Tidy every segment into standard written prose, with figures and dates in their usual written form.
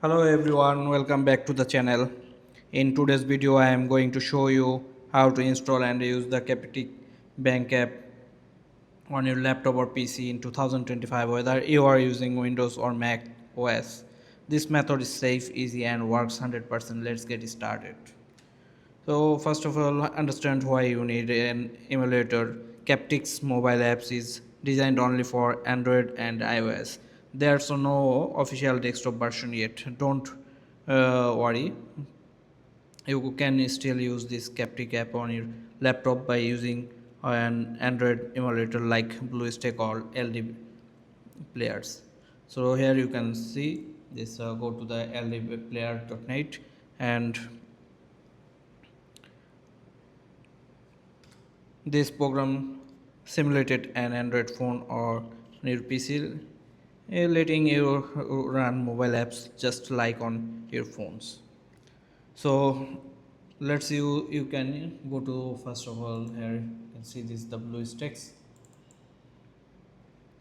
Hello everyone, welcome back to the channel. In today's video I am going to show you how to install and use the Capitec Bank app on your laptop or PC in 2025 whether you are using Windows or Mac OS. This method is safe, easy and works 100%. Let's get started. So first of all, understand why you need an emulator. Captec's mobile apps is designed only for Android and iOS. There's no official desktop version yet. Don't worry. You can still use this Captec app on your laptop by using an Android emulator like Bluestacks or LD players. So here you can see this. Go to the ldplayer.net and this program simulated an Android phone or your PC, letting you run mobile apps just like on your phones. So let's you can go to first of all here you can see this the BlueStacks.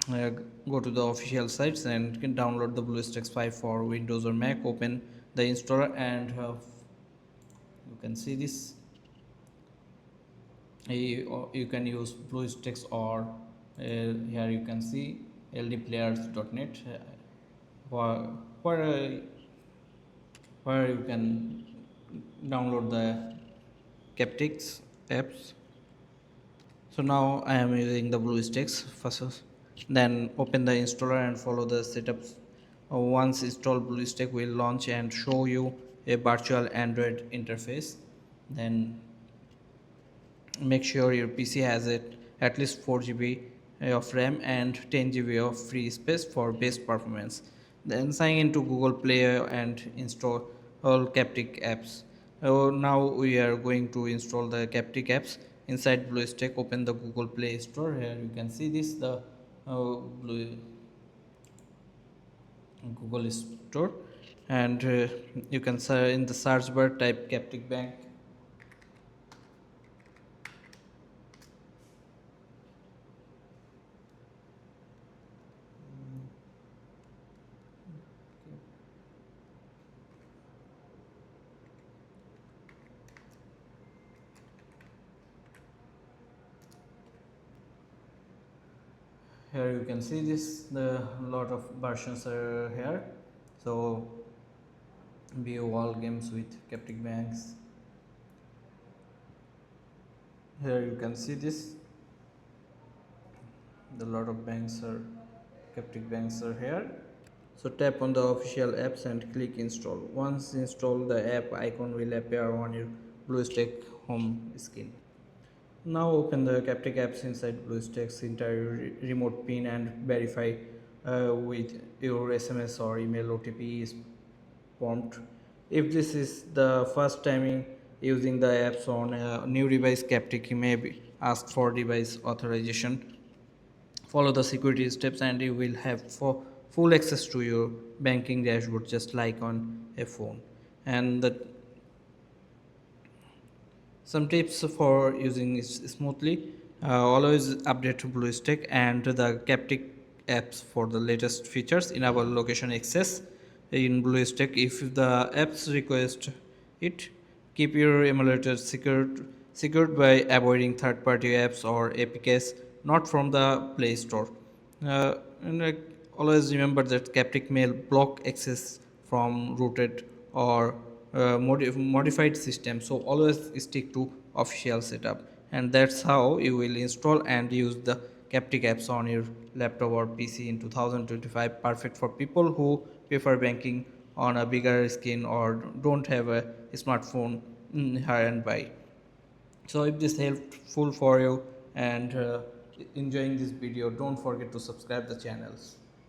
Go to the official sites and you can download the BlueStacks 5 for Windows or Mac. Open the installer and you can see this. You can use BlueStacks or here you can see ldplayers.net where, where, uh, where you can download the Captec's apps. So now I am using the BlueStacks first. Then open the installer and follow the setups. Once installed, BlueStack will launch and show you a virtual Android interface. Then make sure your PC has at least 4 GB of RAM and 10 GB of free space for best performance. Then sign into Google Play and install all Captec apps. Now we are going to install the Captec apps inside BlueStack. Open the Google Play Store. Here you can see this the Blue Google Store, and you can in the search bar type Capitec Bank. Here you can see this the lot of versions are here. So view all games with Capitec Banks. Here you can see this the lot of banks are Capitec Banks are here. So tap on the official apps and click install. Once installed, the app icon will appear on your BlueStack home screen. Now open the Capitec apps inside BlueStacks, enter your remote PIN and verify with your SMS or email OTP is prompt. If this is the first time using the apps on a new device, Capitec may ask for device authorization. Follow the security steps and you will have full access to your banking dashboard just like on a phone. And some tips for using it smoothly. Always update BlueStack and the Captec apps for the latest features. Enable location access in BlueStack if the apps request it. Keep your emulator secured by avoiding third-party apps or APKs not from the Play Store. And always remember that Captec may block access from rooted or modified system. So always stick to official setup, and that's how you will install and use the Captec apps on your laptop or PC in 2025. Perfect for people who prefer banking on a bigger screen or don't have a smartphone high and buy. So if this helpful for you and enjoying this video, don't forget to subscribe the channels.